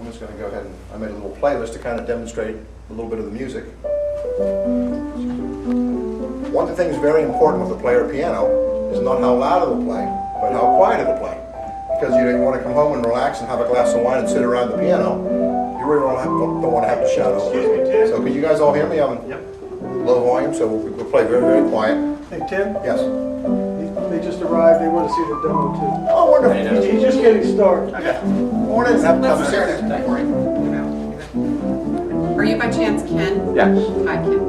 I'm just going to go ahead and I made a little playlist to kind of demonstrate a little bit of the music. One of the things very important with the player piano is not how loud it'll play, but how quiet it'll play. Because you want to come home and relax and have a glass of wine and sit around the piano, you really don't want to have to shout over it. So can you guys all hear me? I'm low volume, so we'll play very, very quiet. Hey Tim? Yes? They just arrived, they want to see the demo too. Oh, wonderful. He's just getting started. Okay. Morning. Have a seat. Are you by chance Ken? Yes. Hi, Ken.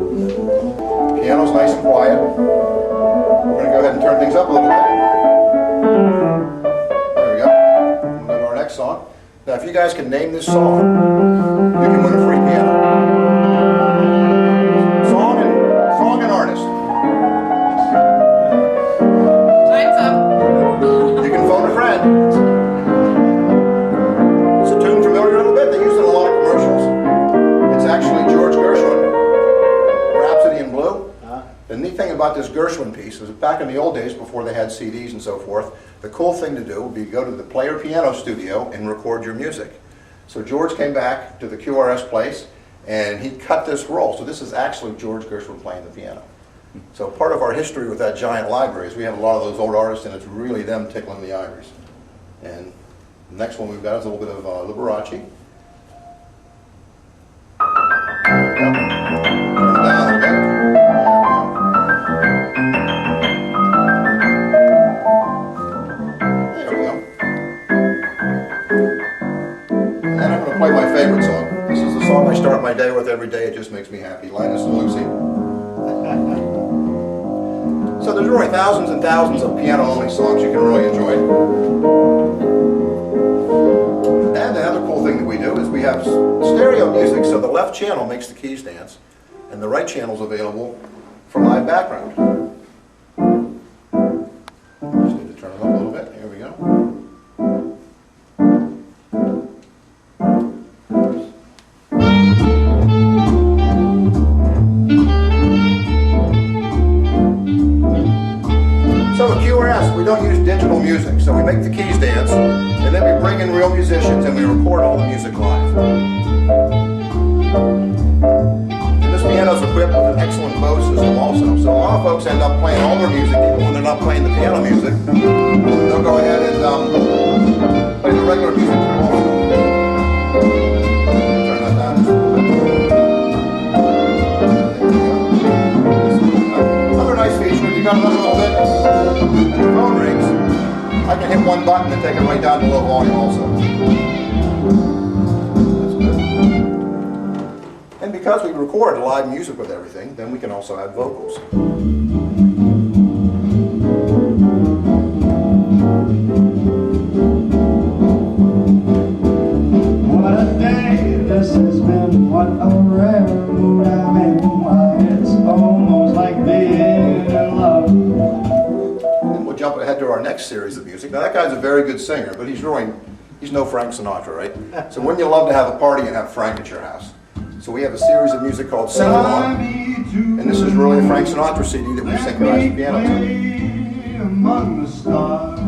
Piano's nice and quiet. We're going to go ahead and turn things up a little bit. There we go. We'll go to our next song. Now, if you guys can name this song, you can win a free piano. Song and artist. Time's up. You can phone a friend. Is the tune familiar a little bit? They use it in a lot of commercials. It's actually George Gershwin, Rhapsody in Blue. The neat thing about this Gershwin piece is back in the old days before they had CDs and so forth, the cool thing to do would be go to the Player Piano studio and record your music. So George came back to the QRS place and he cut this roll. So this is actually George Gershwin playing the piano. So part of our history with that giant library is we have a lot of those old artists and it's really them tickling the ivories. And the next one we've got is a little bit of Liberace. Turn it down a little bit. Play my favorite song. This is the song I start my day with every day. It just makes me happy. Linus and Lucy. So there's really thousands and thousands of piano-only songs you can really enjoy. And the other cool thing that we do is we have stereo music, so the left channel makes the keys dance, and the right channel is available for live background. Just need to turn it up a little bit. Here we go. So at QRS, we don't use digital music, so we make the keys dance, and then we bring in real musicians and we record all the music live. And this piano is equipped with an excellent bow system also, so a lot of folks end up playing all their music even when they're not playing the piano music. They'll go ahead and play the regular music through also. Turn that down just a little bit. Another nice feature, if you got another little bit, and the phone rings, I can hit one button and take it right down to low volume also. That's good. And because we record live music with everything, then we can also add vocals. What a day this has been, what a rare mood I'm in. Why, it's almost like being in love. We'll jump ahead to our next series of music. Now that guy's a very good singer, but he's no Frank Sinatra, right? So wouldn't you love to have a party and have Frank at your house? So we have a series of music called Sing Along, and this is really a Frank Sinatra CD that we synchronized the piano to. Among the stars,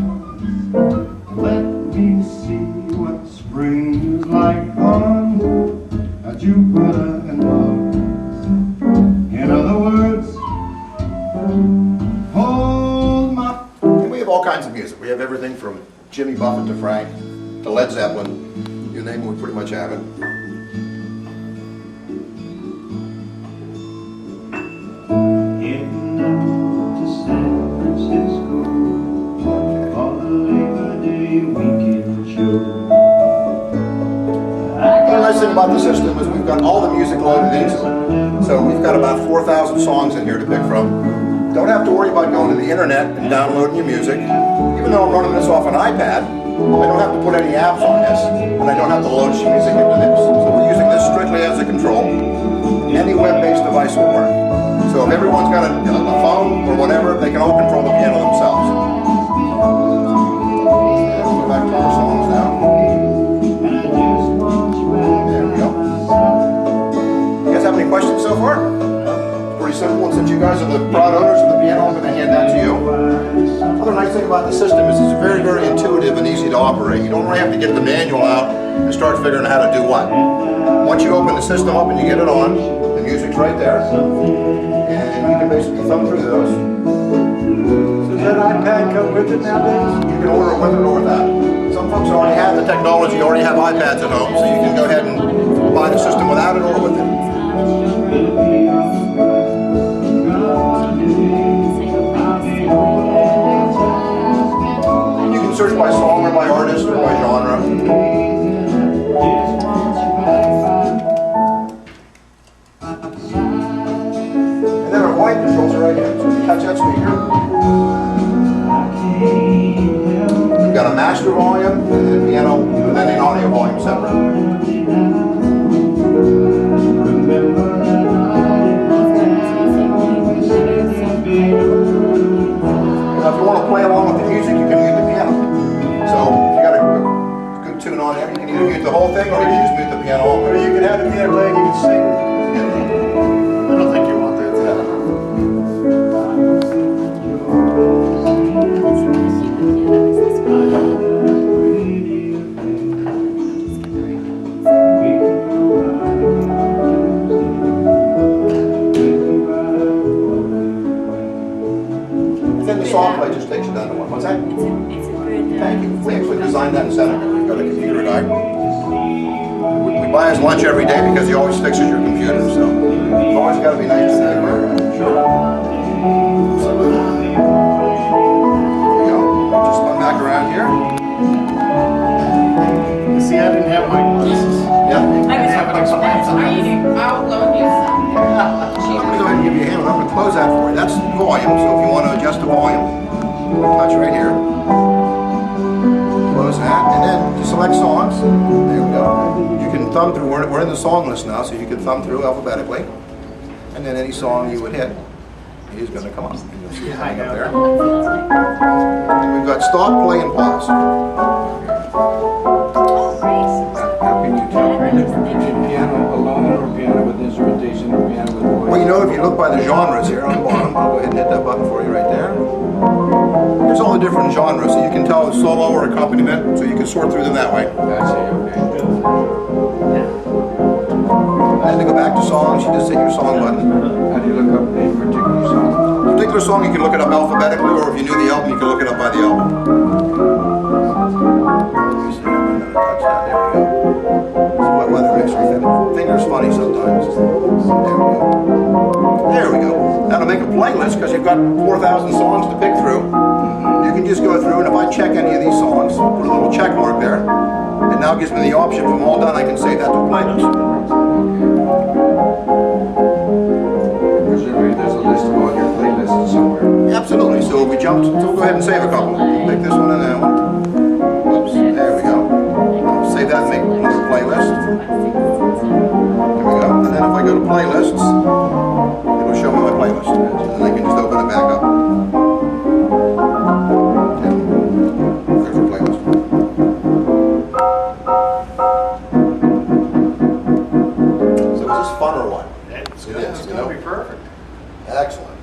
let me see what spring is like on Jupiter and Mars. In other words, hold my... And we have all kinds of music. We have everything from Jimmy Buffett to Frank to Led Zeppelin. You name it, we pretty much have it. Heading up to San Francisco for the Labor Day weekend show. The nice thing about the system is we've got all the music loaded into it. So we've got about 4,000 songs in here to pick from. Don't have to worry about going to the internet and downloading your music. Even though I'm running this off an iPad, I don't have to put any apps on this, and I don't have to load music into this. So we're using this strictly as a control. Any web-based device will work. So if everyone's got a phone or whatever, they can all control the piano themselves. Let's go back to our songs now. There we go. You guys have any questions so far? It's pretty simple, and since you guys are the proud owners of the piano, I'm going to hand that to you. Another nice thing about the system is it's very, very intuitive and easy to operate. You don't really have to get the manual out and starts figuring out how to do what. Once you open the system up and you get it on, the music's right there, and you can basically thumb through those. So does that iPad come with it nowadays? You can order it with it or without. Some folks already have the technology, already have iPads at home, so you can go ahead and buy the system without it or with it. You can search by song or by artist or by genre. And then our volume controls are right here. So if you touch that speaker, we've got a master volume, and then piano, and then an audio volume separate. Now, if you want to play along with the music, you can mute the piano. So if you got a good tune on there, you can either mute the whole thing or you can just mute the piano Or only. you can have the piano playing, you can sing. I don't think you want that. Then the song play just takes you down to one. What's that? It's a good. Thank you. We actually designed that in Seneca. We've got a computer guy. We buy his lunch every day because he always fixes your computer, so it's always got to be nice to the computer. Sure. There we go. Just spun back around here. See, I didn't have my glasses. Yeah. I'll loan you some. I'm going to go ahead and give you a hand. I'm going to close that for you. That's volume, so if you want to adjust the volume, touch right here. Close that, and then just select songs. There we go. You can thumb through. We're in the song list now, so you can thumb through alphabetically. And then any song you would hit is going to come up. And you'll see it coming up there. And we've got stop, play, and pause. How can you tell the difference between piano alone or piano with instrumentation or piano with voice? Well, you know, if you look by the genres here on the bottom, I'll go ahead and hit that button for you right there. There's all the different genres, so you can tell it's solo or accompaniment, so you can sort through them that way. I see, okay. And to go back to songs, you just hit your song button. How do you look up a particular song? A particular song, you can look it up alphabetically, or if you knew the album, you can look it up by the album. You see, I'm going to touch that. There we go. It's wet weather mixer. Finger's funny sometimes. There we go. There we go. Now to make a playlist, because you've got 4,000 songs to pick through, you can just go through, and if I check any of these songs, put a little check mark there, it now gives me the option, if I'm all done, I can save that to a playlist. Presumably there's a list of all your playlists somewhere. Absolutely. So if we jumped, so we'll go ahead and save a couple. Take this one and that one. Whoops. There we go. Save that and make another playlist. There we go. And then if I go to playlists, it'll show me my playlist. And then I can just open it back up. And there's our playlist. So is this fun or what? It's It good. is, It's you going know? to be perfect. Excellent,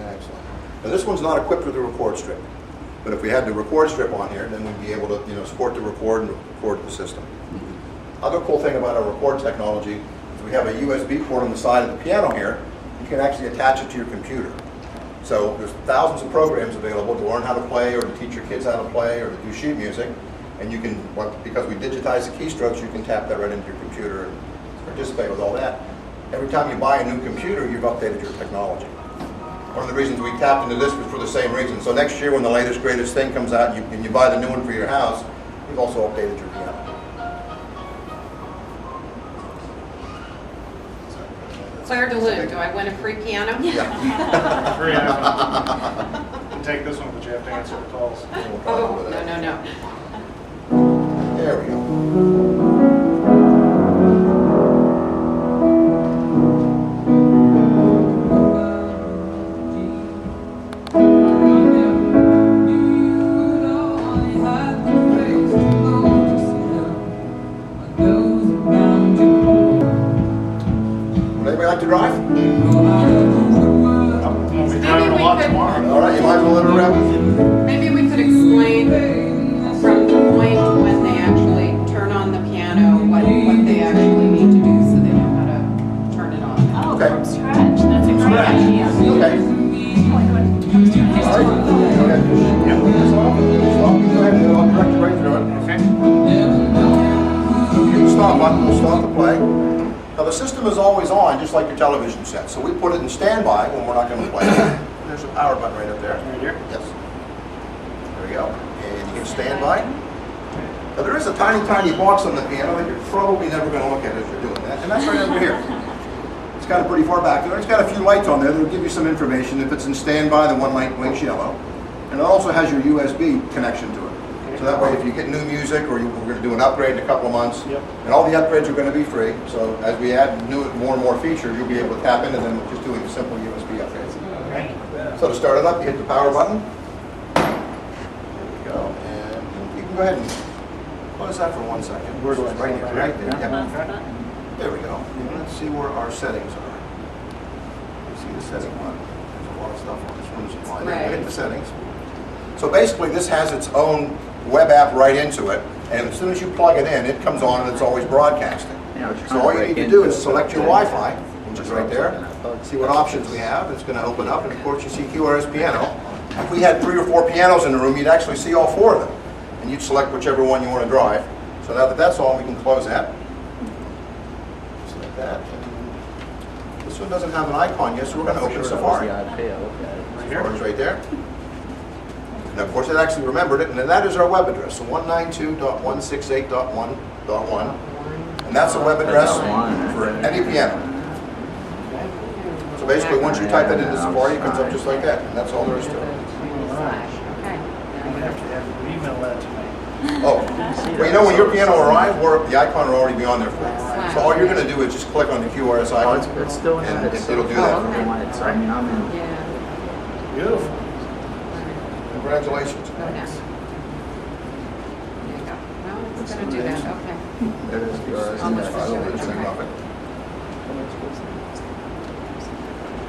excellent. Now this one's not equipped with a record strip, but if we had the record strip on here, then we'd be able to, support the record and record the system. Other cool thing about our record technology is we have a USB port on the side of the piano here. You can actually attach it to your computer. So there's thousands of programs available to learn how to play or to teach your kids how to play or to do sheet music. And you can, because we digitize the keystrokes, you can tap that right into your computer and participate with all that. Every time you buy a new computer, you've updated your technology. One of the reasons we tapped into this was for the same reason. So next year when the latest, greatest thing comes out and you buy the new one for your house, you've also updated your piano. Claire DeLune, do I win a free piano? Yeah. Free action. You can take this one, but you have to answer the calls. Oh, no. There we go. Would anybody like to drive? I'll be driving a lot tomorrow. All right, you might as well let her wrap. Maybe we could explain from the point when they actually turn on the piano what they actually need to do so they know how to turn it on. Oh, Okay. from scratch. That's a great Scratch. idea. Okay. Like when it comes to All right. history. Go ahead. Yeah, put this off. Stop. Go ahead. I'll direct you right through it. Okay. Hit the stop button. We'll stop the play. Now the system is always on, just like your television set. So we put it in standby when we're not going to play. There's a power button right up there. Right here. Yes. There we go. And you can stand by. Now there is a tiny, tiny box on the piano that you're probably never going to look at as you're doing that, and that's right over here. It's kind of pretty far back there. It's got a few lights on there that'll give you some information. If it's in standby, the one light blinks yellow. And it also has your USB connection to it. So that way if you get new music or we're going to do an upgrade in a couple of months, and all the upgrades are going to be free. So as we add more and more features, you'll be able to tap into them with just doing a simple USB upgrade. Great. So to start it up, you hit the power button. There we go. And you can go ahead and close that for 1 second. Where do I Right here, right there. Yep. Mouse button. There we go. And let's see where our settings are. You see the setting one. There's a lot of stuff on this one supply. There, hit the settings. So basically this has its own web app right into it, and as soon as you plug it in, it comes on and it's always broadcasting. So all you need to do is select your Wi-Fi, which is right there, see what options we have. It's going to open up, and of course you see QRS piano. If we had 3 or 4 pianos in the room, you'd actually see all 4 of them, and you'd select whichever one you want to drive. So now that that's on, we can close that. Just like that. And this one doesn't have an icon yet, so we're going to open Safari. Safari's right there. And of course, it actually remembered it, and that is our web address, so 192.168.1.1. And that's a web address for any piano. So basically, once you type that into Safari, it comes up just like that, and that's all there is to it. Slash, okay. I'm gonna have to have you email that to me. Oh, well, you know, when your piano arrives, the icon will already be on there for you. So all you're going to do is just click on the QRS icon, It's doing and that. it'll do that. okay. I mean, I'm in. Yeah. Beautiful. Congratulations. Go down. There you go. No, it's gonna do that, okay. There is QRS. Almost I'll show it, let you okay. know it.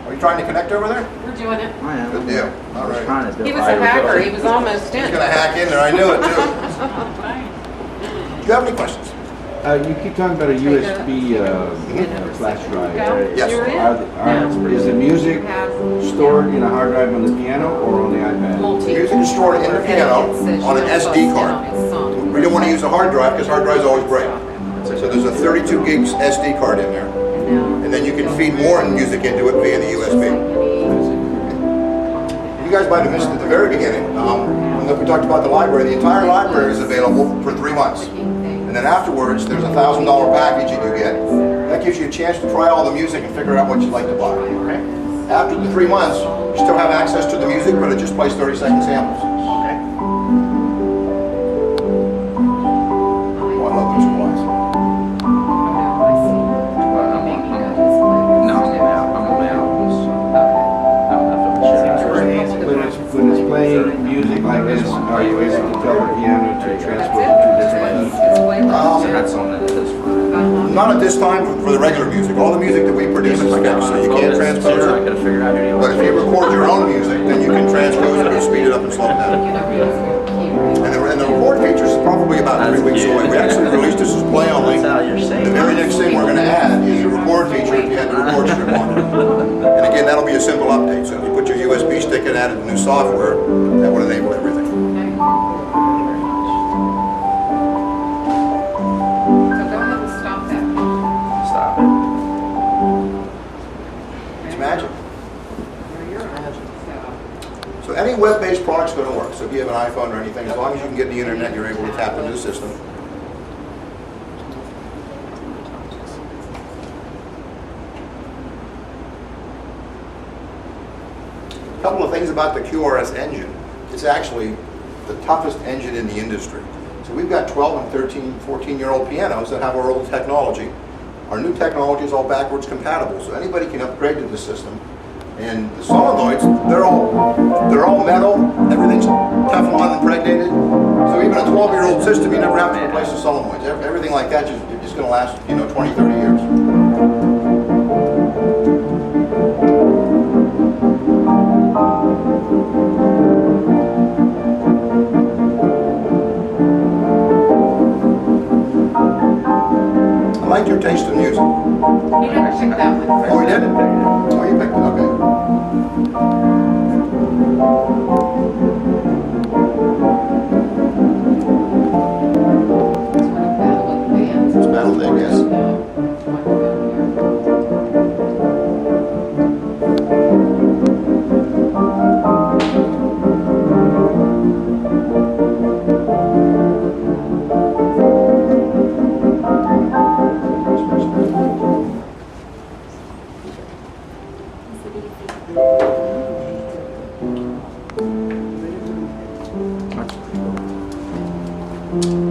Are you trying to connect over there? We're doing it. I am. Good deal. All I was right. trying to do He it. was a hacker, he was almost He's in. going to hack in there. I knew it, too. Fine. Do you have any questions? You keep talking about a USB flash drive. Yes. You're in. Is the music Have stored in a hard drive on the piano or on the iPad? multi. The music is stored in the piano It says on an you're SD supposed to card. on its song. We don't want to use a hard drive because hard drives always break. So there's a 32 gigs SD card in there. And then you can feed more music into it via the USB. You guys might have missed it at the very beginning. When we talked about the library, the entire library is available for 3 months. And then afterwards, there's a $1,000 package that you get. That gives you a chance to try all the music and figure out what you'd like to buy. Okay? After the 3 months, you still have access to the music, but it just plays 30-second samples. Okay. Oh, I love those supplies. No, I'm only out. When it's playing music like this, are you able to tell the piano to transport it to this button? That's on it. That's fine. Not at this time for the regular music. All the music that we produce is fixed, so you can't transpose I it. gotta figure out how to. But if you record your own music, then you can transpose it or speed it up and slow it down. And the record feature is probably about 3 weeks away. We actually released this as play only. That's how you're saying. The very next thing we're going to add is a record feature if you had the record strip on it. And again, that'll be a simple update. So if you put your USB stick and added the new software, that would enable everything. So go ahead and stop that. Stop it. It's magic. You're magic. So any web-based product's going to work. So if you have an iPhone or anything, as long as you can get the internet, you're able to tap into the system. A couple of things about the QRS engine. It's actually the toughest engine in the industry. So we've got 12 and 13, 14-year-old pianos that have our old technology. Our new technology is all backwards compatible, so anybody can upgrade to this system. And the solenoids, they're all metal, everything's Teflon impregnated. So even a 12-year-old system, you never have to replace the solenoids. Everything like that is just going to last, 20, 30 years. liked your taste in music. You didn't pick that one. Oh, you did? Oh, you picked it, okay. It's sort of battle of the bands. It's Battle Day, yes. One down here.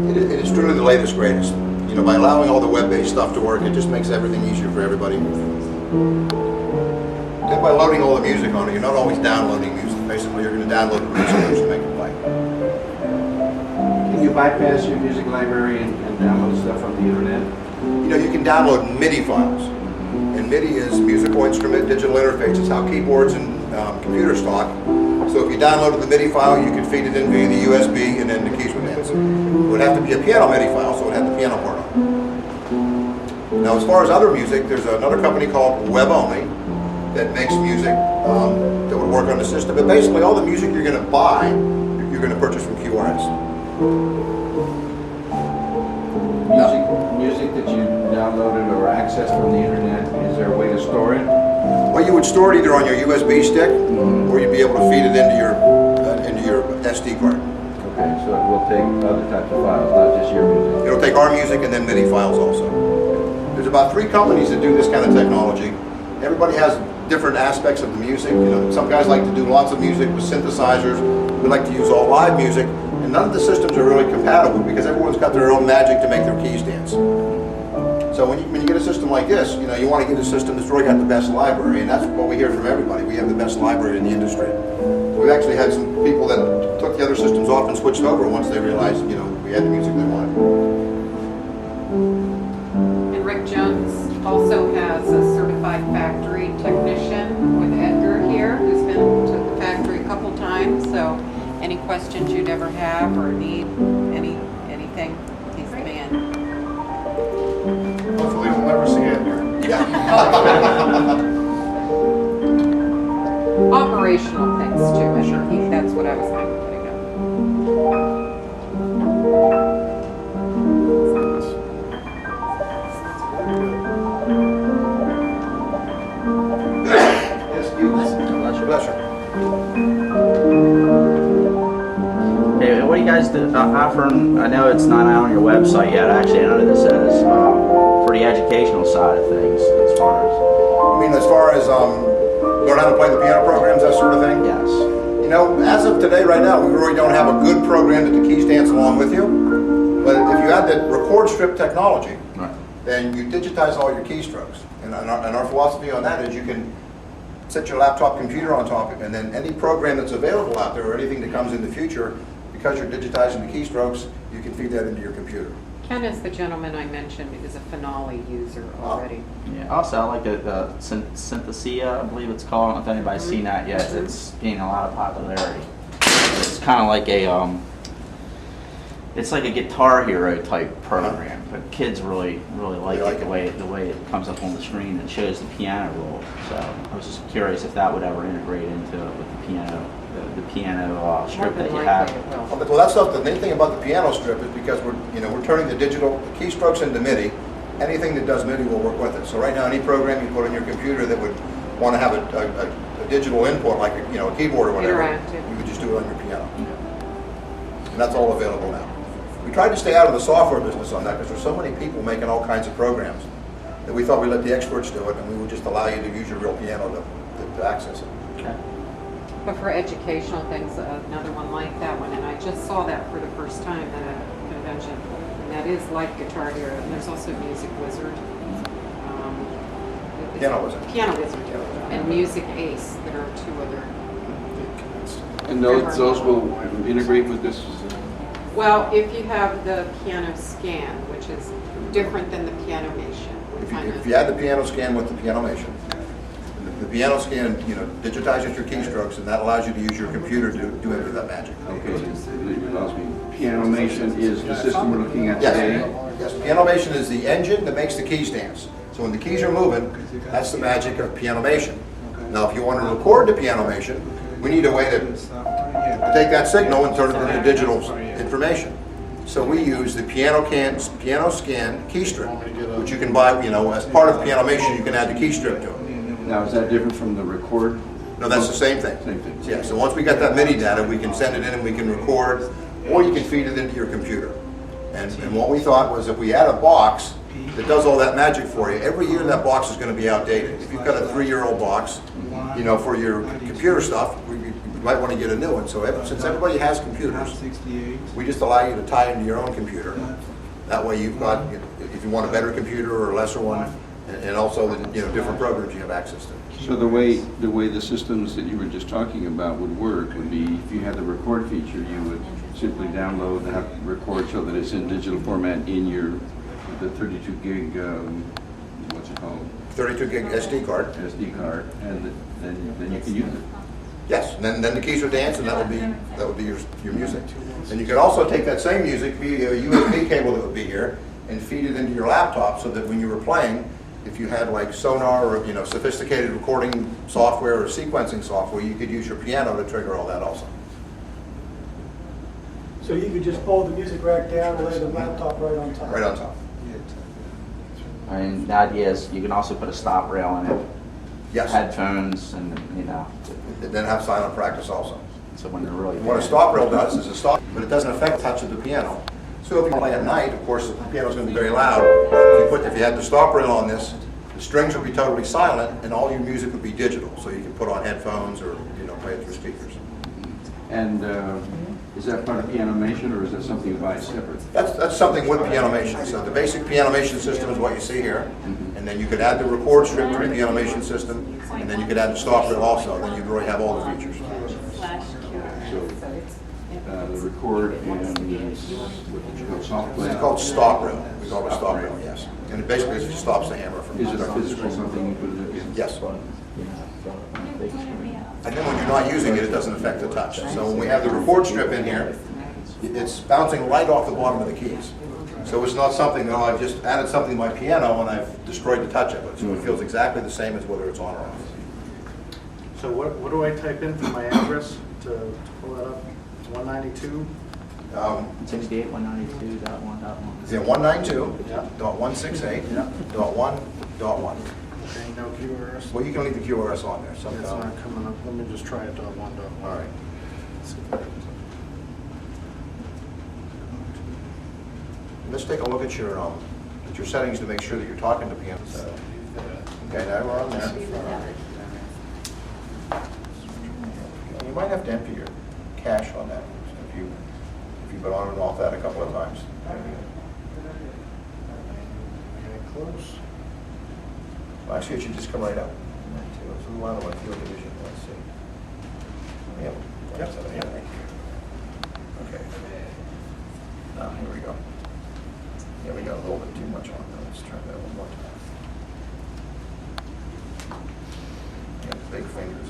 It is truly the latest, greatest. You know, by allowing all the web-based stuff to work, it just makes everything easier for everybody. Then by loading all the music on it, you're not always downloading music. Basically, you're going to download the music and make it play. Can you bypass your music library and download stuff from the internet? You know, you can download MIDI files. And MIDI is musical instrument digital interface. It's how keyboards and computers talk. So if you downloaded the MIDI file, you could feed it in via the USB and then the keys would dance. It would have to be a piano MIDI file, so it had the piano part on it. Now, as far as other music, there's another company called WebOnly that makes music that would work on the system. But basically, all the music you're going to buy, you're going to purchase from QRS. Music that you downloaded or accessed from the internet, is there a way to store it? Well, you would store it either on your USB stick, or you'd be able to feed it into your SD card. Okay, so it will take other types of files, not just your music. It'll take our music and then MIDI files also. There's about 3 companies that do this kind of technology. Everybody has different aspects of the music. You know, some guys like to do lots of music with synthesizers. We like to use all live music, and none of the systems are really compatible because everyone's got their own magic to make their keys dance. So when you get a system like this, you know, you want to get a system that's really got the best library, and that's what we hear from everybody. We have the best library in the industry. We've actually had some people that took the other systems off and switched over once they realized, you know, we had the music they wanted. And Rick Jones also has a certified factory technician with Edgar here, who's been to the factory a couple times. So any questions you'd ever have or need anything, he's the man. Hopefully we'll never see Edgar. Yeah. Operational things too, I think that's what I was kind of putting Yes, you. Bless you. Hey, what do you guys do, offering? I know it's not out on your website yet. Actually, I know that it says for the educational side of things, as far as I mean, as far as learn how to play the piano programs, that sort of thing? yes. You know, as of today, right now, we really don't have a good program that the keys dance along with you. But if you add the record strip technology, Right. then you digitize all your keystrokes. And our philosophy on that is you can set your laptop computer on top of it, and then any program that's available out there or anything that comes in the future, because you're digitizing the keystrokes, you can feed that into your computer. out. Ken is the gentleman I mentioned, is a Finale user already. Yeah. Also, I like the Synthesia, I believe it's called. I don't know if anybody's seen that yet. It's gaining a lot of popularity. It's kind of like it's like a Guitar Hero type program, but kids really like They like it, the way it comes up on the screen and shows the piano roll. So I was just curious if that would ever integrate into it with the piano, the piano strip that you have. Well, that's stuff. The main thing about the piano strip is because we're turning the digital keystrokes into MIDI. Anything that does MIDI will work with it. So right now, any program you put on your computer that would want to have a digital input, like a keyboard or whatever, Interactive. you would just do it on your piano. And that's all available now. We tried to stay out of the software business on that because there's so many people making all kinds of programs that we thought we'd let the experts do it, and we would just allow you to use your real piano to access it. Okay. But for educational things, another one like that one, and I just saw that for the first time at a convention. And that is like Guitar Hero, and there's also Music Wizard. Piano Wizard. Piano Wizard, and Music Ace. There are 2 other. And those will integrate with this? Well, if you have the piano scan, which is different than the PNOmation. If you add the piano scan with the PNOmation, the piano scan, digitizes your keystrokes, and that allows you to use your computer to do any of that magic. Okay, PNOmation is the system we're looking at Yes. today? Yes, PNOmation is the engine that makes the keys dance. So when the keys are moving, that's the magic of PNOmation. Now, if you want to record the PNOmation, we need a way to take that signal and turn it into digital information. So we use the piano scan key strip, which you can buy, as part of PNOmation, you can add the key strip to it. Now, is that different from the record? No, that's the same thing. Same thing. Yeah, so once we got that MIDI data, we can send it in and we can record, or you can feed it into your computer. And what we thought was if we add a box that does all that magic for you, every year that box is going to be outdated. If you've got a 3-year-old box, for your computer stuff, you might want to get a new one. So since everybody has computers, we just allow you to tie into your own computer. That way you've got, if you want a better computer or a lesser one, and also the different programs you have access to. So the way the systems that you were just talking about would work would be if you had the record feature, you would simply download and have record so that it's in digital format in the 32 gig, what's it called? 32 gig SD card. SD card, and then you can use it. Yes, and then the keys would dance, and that would be your music. And you could also take that same music via a USB cable that would be here and feed it into your laptop, so that when you were playing, if you had like Sonar or sophisticated recording software or sequencing software, you could use your piano to trigger all that also. So you could just fold the music rack down and lay the laptop right on top? Right on top. And the idea is you can also put a stop rail in it, Yes. headphones, and And then have silent practice also. so when they're really What a stop rail does is a stop, but it doesn't affect the touch of the piano. So if you play at night, of course, the piano's going to be very loud. If you had the stop rail on this, the strings would be totally silent, and all your music would be digital. So you can put on headphones or play it through speakers. And is that part of PNOmation, or is that something you buy separate? That's something with PNOmation. So the basic PNOmation system is what you see here, and then you could add the record strip to the PNOmation system, and then you could add the stop rail also, and then you'd really have all the features. Flash QRS. So the record and what did you call soft play? It's called stop rail. We call it stop rail, yes. And it basically just stops the hammer from. Is it a physical something you put it in? Yes. And then when you're not using it, it doesn't affect the touch. So when we have the record strip in here, it's bouncing right off the bottom of the keys. So it's not something that I've just added something to my piano and I've destroyed the touch of it. So it feels exactly the same as whether it's on or off. So what do I type in for my address to pull that up? 192? 68.192.1.1. It's in 192.168.1.1. Okay, no QRS? Well, you can leave the QRS on there It's somehow. not coming up. Let me just try it .1.1. All right. Let's take a look at your settings to make sure that you're talking to piano. Okay, now we're on there. You might have to empty your cache on that if you've been on and off that a couple of times. Close. Well, actually, it should just come right up. It's a lot of my field division. Let's see. Yep. Okay. Now, here we go. Yeah, we got a little bit too much on there. Let's try that one more time. Yeah, big fingers.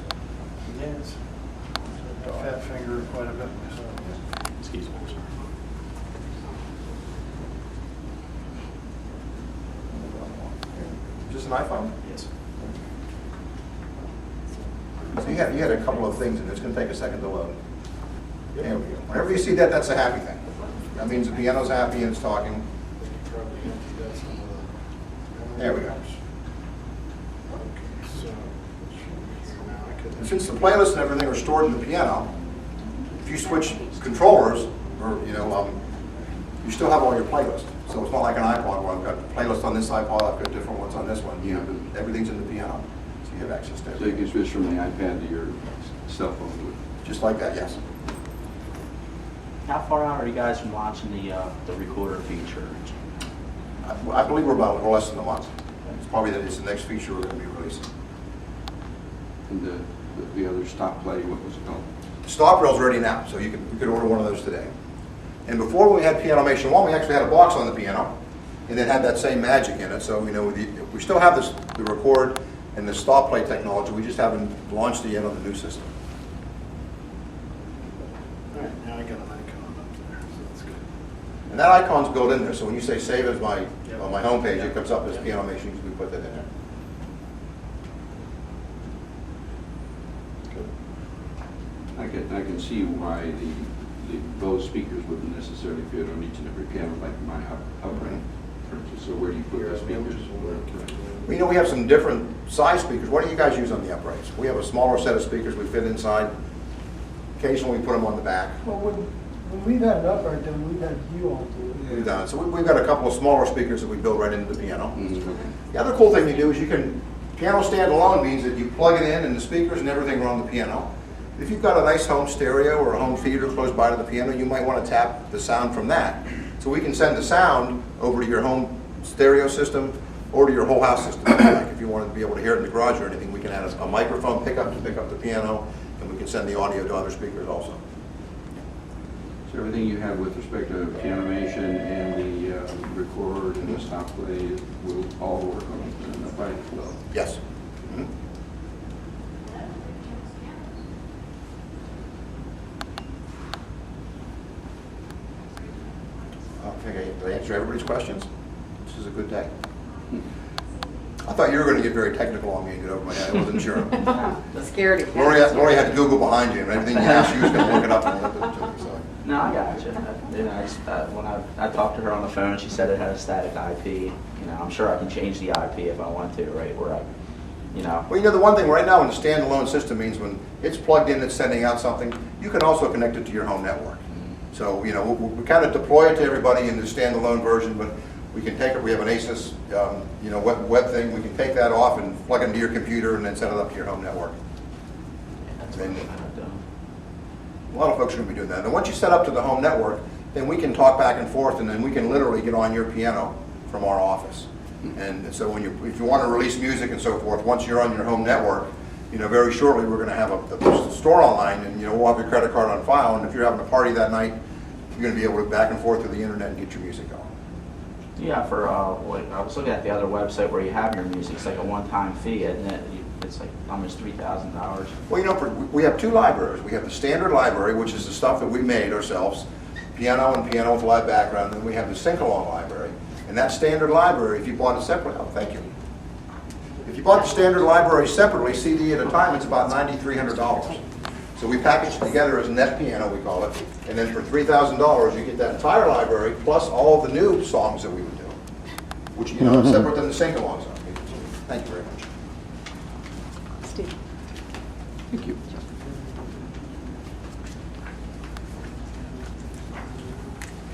Yes. Fat finger quite a bit myself. Excuse me, sir. Is this an iPhone? Yes. So you had a couple of things, and it's going to take a second to load. There we go. Whenever you see that, that's a happy thing. That means the piano's happy and it's talking. There we go. And since the playlist and everything are stored in the piano, if you switch controllers, or you still have all your playlists. So it's not like an iPod where I've got playlists on this iPod, I've got different ones on this one. You have everything's in the piano, so you have access to So you everything. can switch from the iPad to your cell phone with Just like that, yes. How far out are you guys from launching the recorder feature? I believe we're about less than a month. It's probably it's the next feature we're going to be releasing. and the other stop play, what was it called? Stop rail's ready now, so you could order one of those today. And before when we had PNOmation 1, we actually had a box on the piano, and it had that same magic in it. So we still have the record and the stop play technology. We just haven't launched it yet on the new system. All right, now I got an icon up there, so that's good. And that icon's built in there, so when you say save as my, on my homepage, it comes up as PNOmation because we put that in there. I can see why those speakers wouldn't necessarily fit on each and every piano like my upright, for instance. So where do you put the speakers? Well, you know, we have some different size speakers. What do you guys use on the uprights? We have a smaller set of speakers we fit inside. Occasionally we put them on the back. Well, when we've had it upright, then we've had you all do it. We've done it. So we've got a couple of smaller speakers that we build right into the piano. Okay. The other cool thing you do is you can, piano standalone means that you plug it in and the speakers and everything are on the piano. If you've got a nice home stereo or a home theater close by to the piano, you might want to tap the sound from that. So we can send the sound over to your home stereo system or to your whole house system. Like if you wanted to be able to hear it in the garage or anything, we can add a microphone pickup to pick up the piano, and we can send the audio to other speakers also. So everything you have with respect to PNOmation and the record and the stop play will all work on the upright as well? Yes. Mhm. Okay, did I answer everybody's questions? This is a good day. I thought you were going to get very technical on me and get over my head. I wasn't sure. Scared of Lori had to Google behind you, and everything you asked, she was going to look it up and look it to me. So. No, I got you. You know, when I talked to her on the phone, she said it had a static IP. You know, I'm sure I can change the IP if I want to, right? Where I, you know. Well, you know, the one thing right now in the standalone system means when it's plugged in, it's sending out something, you can also connect it to your home network. So, you know, we kind of deploy it to everybody in the standalone version, but we can take it, we have an ASUS, you know, web thing, we can take that off and plug it into your computer and then set it up to your home network. That's Then- what I've done. A lot of folks are going to be doing that. And once you set up to the home network, then we can talk back and forth, and then we can literally get on your piano from our office. And so if you want to release music and so forth, once you're on your home network, you know, very shortly we're going to have a store online, and you know, we'll have your credit card on file. And if you're having a party that night, you're going to be able to back and forth through the internet and get your music going. Yeah, for I was looking at the other website where you have your music. It's like a one-time fee, isn't it? It's like almost $3,000. Well, you know, we have two libraries. We have the standard library, which is the stuff that we made ourselves, piano and piano with live background. And then we have the sing-along library. And that standard library, if you bought it separately, oh, thank you. If you bought the standard library separately, CD at a time, it's about $9,300. So we package it together as net piano, we call it. And then for $3,000, you get that entire library plus all of the new songs that we would do, which, you know, separate than the sing-alongs are. Thank you very much. Steve. Thank you.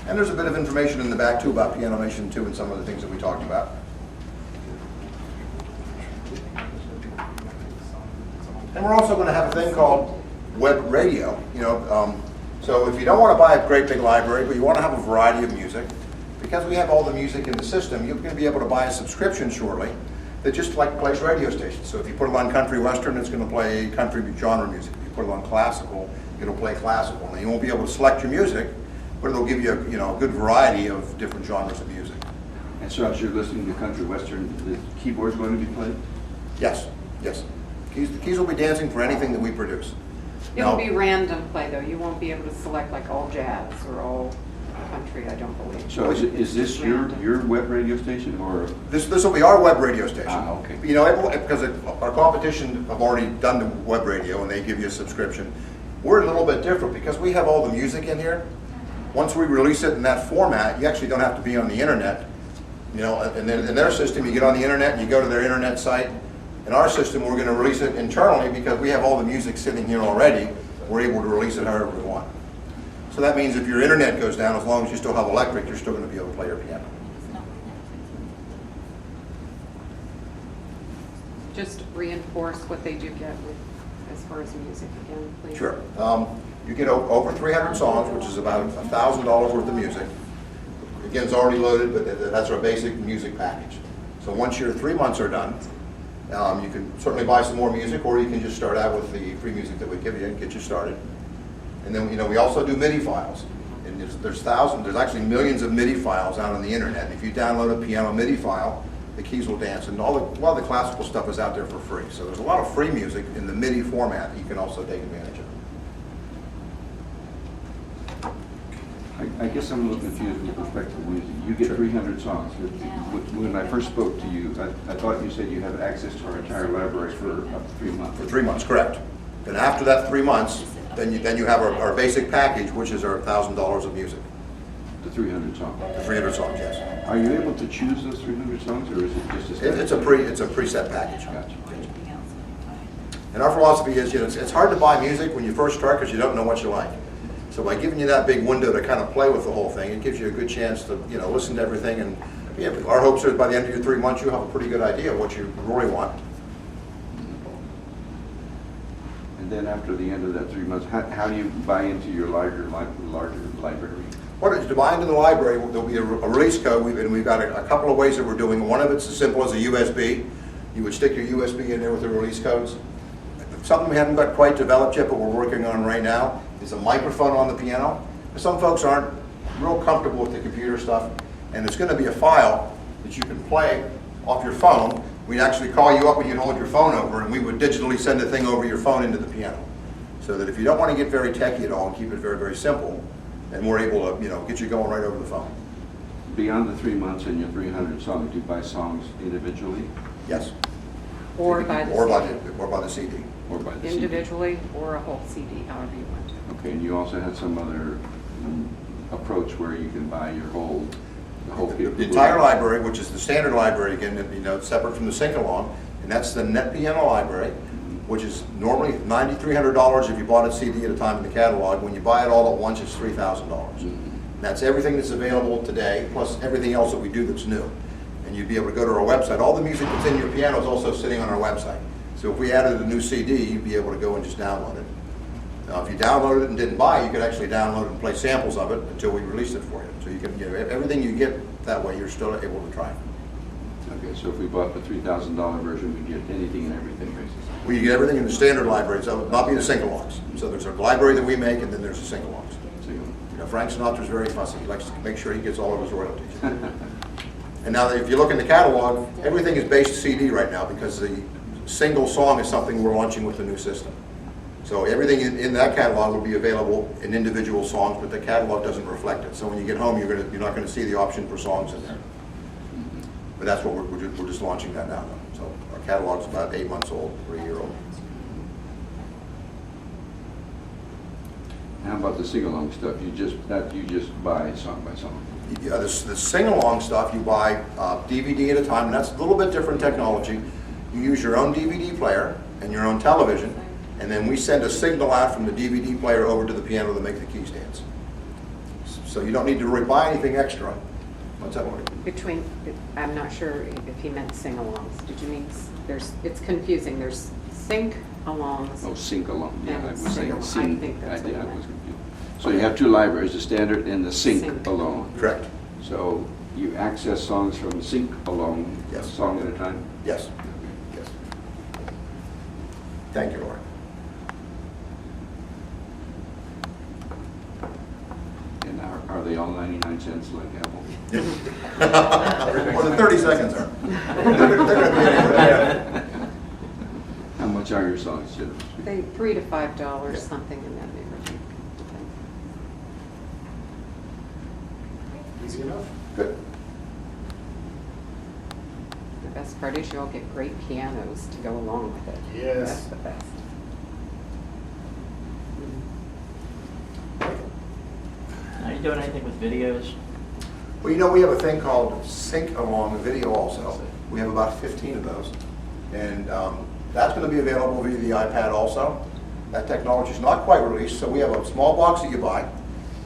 And there's a bit of information in the back too about PNOmation too and some of the things that we talked about. And we're also going to have a thing called web radio. You know, so if you don't want to buy a great big library, but you want to have a variety of music, because we have all the music in the system, you're going to be able to buy a subscription shortly that just like plays radio stations. So if you put it on country western, it's going to play country genre music. If you put it on classical, it'll play classical. And you won't be able to select your music, but it'll give you a good variety of different genres of music. And so as you're listening to country western, the keyboard's going to be played? Yes, yes. The keys will be dancing for anything that we produce. It'll Now- be random play though. You won't be able to select like all jazz or all country, I don't believe. So is this your web radio station or? This will be our web radio station. Ah, okay. You know, because our competition have already done the web radio and they give you a subscription. We're a little bit different because we have all the music in here. Once we release it in that format, you actually don't have to be on the internet. You know, and then in their system, you get on the internet and you go to their internet site. In our system, we're going to release it internally because we have all the music sitting here already. We're able to release it however we want. So that means if your internet goes down, as long as you still have electric, you're still going to be able to play your piano. Just reinforce what they do get with, as far as music again, please. Sure. You get over 300 songs, which is about $1,000 worth of music. Again, it's already loaded, but that's our basic music package. So once your 3 months are done, you can certainly buy some more music, or you can just start out with the free music that we give you and get you started. And then, you know, we also do MIDI files. And there's actually millions of MIDI files out on the internet. And if you download a piano MIDI file, the keys will dance. And a lot of the classical stuff is out there for free. So there's a lot of free music in the MIDI format that you can also take advantage of. I guess I'm a little confused with respect to music. You get 300 songs. When I first spoke to you, I thought you said you have access to our entire library for up to 3 months. For 3 months, correct. And after that 3 months, then you have our basic package, which is our $1,000 of music. The 300 songs. The 300 songs, yes. Are you able to choose those 300 songs, or is it just a standard? It's a preset package. Gotcha. And our philosophy is, it's hard to buy music when you first start because you don't know what you like. So by giving you that big window to kind of play with the whole thing, it gives you a good chance to, listen to everything. And yeah, our hopes are by the end of your 3 months, you'll have a pretty good idea of what you really want. And then after the end of that 3 months, how do you buy into your larger library? To buy into the library, there'll be a release code, and we've got a couple of ways that we're doing. One of it's as simple as a USB. You would stick your USB in there with the release codes. Something we haven't got quite developed yet, but we're working on right now, is a microphone on the piano. Some folks aren't real comfortable with the computer stuff, and it's going to be a file that you can play off your phone. We'd actually call you up and you'd hold your phone over, and we would digitally send the thing over your phone into the piano. So that if you don't want to get very techy at all and keep it very, very simple, then we're able to, get you going right over the phone. Beyond the 3 months and your 300 songs, do you buy songs individually? Yes. Or by the Or by CD. the CD. Or by the CD? Individually or a whole CD, however you want to. Okay, and you also had some other approach where you can buy the whole The entire library, which is the standard library, again, separate from the sing-along, and that's the net piano library, which is normally $9,300 if you bought a CD at a time in the catalog. When you buy it all at once, it's $3,000. That's everything that's available today, plus everything else that we do that's new. And you'd be able to go to our website. All the music that's in your piano is also sitting on our website. So if we added a new CD, you'd be able to go and just download it. Now, if you downloaded it and didn't buy it, you could actually download it and play samples of it until we release it for you. So you can, everything you get that way, you're still able to try. Okay, so if we bought the $3,000 version, we'd get anything and everything, basically. Well, you get everything in the standard library, so it would not be the sing-alongs. So there's a library that we make, and then there's the sing-alongs. Frank Sinatra's very fussy. He likes to make sure he gets all of his royalties. And now, if you look in the catalog, everything is based CD right now because the single song is something we're launching with the new system. So everything in that catalog will be available in individual songs, but the catalog doesn't reflect it. So when you get home, you're not going to see the option for songs in there. But that's what we're just launching that now. So our catalog's about 8 months old, 3 year old. How about the sing-along stuff? You just buy song by song? Yeah, the sing-along stuff, you buy DVD at a time, and that's a little bit different technology. You use your own DVD player and your own television, and then we send a signal out from the DVD player over to the piano to make the keys dance. So you don't need to really buy anything extra. What's that one? I'm not sure if he meant sing-alongs. Did you mean, it's confusing. There's sync-alongs. Oh, sync-along. Yeah, I was saying Sing-along. sing. I think that's what I I was meant. confused. So you have two libraries, the standard and the sync-along. Correct. So you access songs from sync-along, Yes. a song at a time? Yes. Yes. Thank you, Laura. And are they all 99 cents like Apple? Well, the 30 seconds are. They're gonna be anywhere. How much are your songs, Jim? They $3 to $5, Yeah. something in that neighborhood. Easy enough. Good. The best part is you all get great pianos to go along with it. Yes. That's the best. Are you doing anything with videos? Well, we have a thing called Sync Along Video also. We have about 15 of those. And that's going to be available via the iPad also. That technology is not quite released, so we have a small box that you buy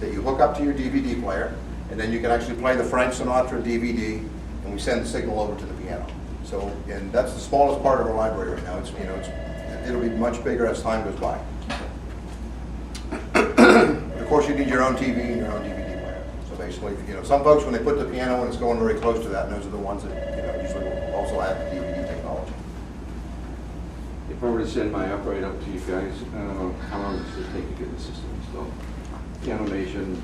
that you hook up to your DVD player, and then you can actually play the Frank Sinatra DVD, and we send the signal over to the piano. So, and that's the smallest part of our library right now. It'll be much bigger as time goes by. But of course, you need your own TV and your own DVD player. So basically, some folks, when they put the piano in, it's going very close to that, and those are the ones that usually will also add the DVD technology. If I were to send my upgrade up to you guys, how long does it take to get the system installed? PNOmation,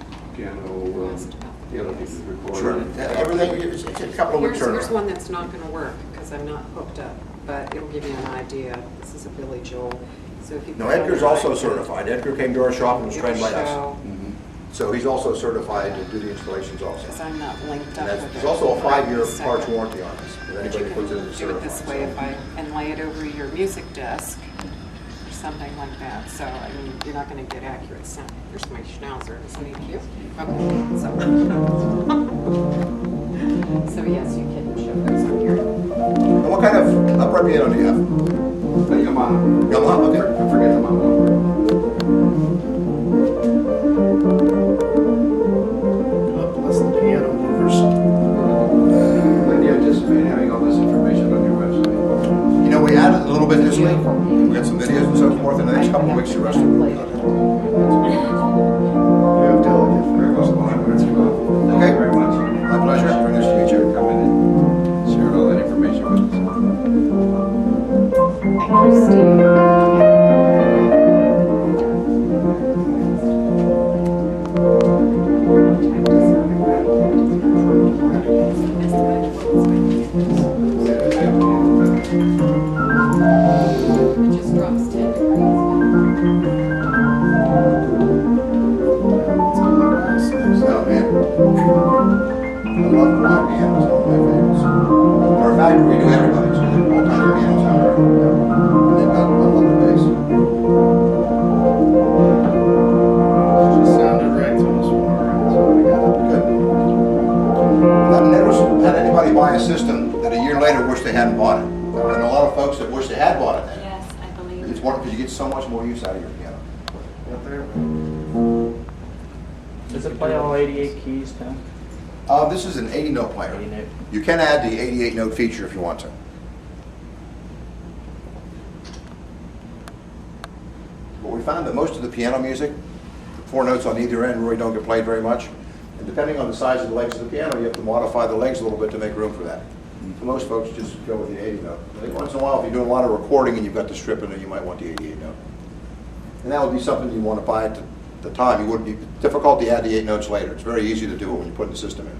the other things record. Sure. Everything, it's a couple of weeks Here's turnaround. one that's not going to work because I'm not hooked up, but it'll give you an idea. This is a Billy Joel. So if you No, put it on Edgar's your also iPad, certified. Edgar came to our shop and was it'll trained by us. show Mhm. So he's also certified to do the installations also. Because I'm not linked And up that's, with it. there's also a 5-year Second. parts warranty on this. If But you anybody can puts it in do it certified. this way if I, and lay it over your music desk or something like that. So, I mean, you're not going to get accurate sound. There's my schnauzer. Isn't he cute? Okay, so. So yes, you can show those on here. And what kind of upright piano do you have? Yamaha. Yamaha, okay. I forget the model. God bless the piano movers. When do you anticipate having all this information on your website? You know, we added a little bit this week. We got some videos and so forth. In the next couple of weeks, the rest of it will be on it. You have delicate Very well, well, I'm going to Thank Okay. you very much. My pleasure. Very nice to meet you. Coming in, sharing all that information with us. Thank you, Steve. It just drops 10 degrees. Oh, man. I love quiet pianos. They're one of my favorites. Matter of fact, we do everybody's. So they're all kinds of pianos out there. And they've got, I love the bass. just sounded right to us when we were around, so we got it. Good. Never had anybody buy a system that a year later wished they hadn't bought it. And a lot of folks that wish they had bought it then. Yes, I believe. It's one, because you get so much more use out of your piano. Out there. Does it play all 88 keys, Tim? This is an 80-note player. 80 note. You can add the 88-note feature if you want to. But we found that most of the piano music, the 4 notes on either end really don't get played very much. And depending on the size of the legs of the piano, you have to modify the legs a little bit to make room for that. So most folks just go with the 80 note. I think once in a while, if you're doing a lot of recording and you've got the strip in there, you might want the 88 note. And that would be something you want to buy at the time. It would be difficult to add the 8 notes later. It's very easy to do it when you put the system in.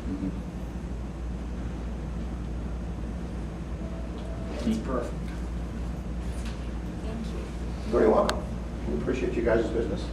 Perfect. Very welcome. We appreciate you guys' business.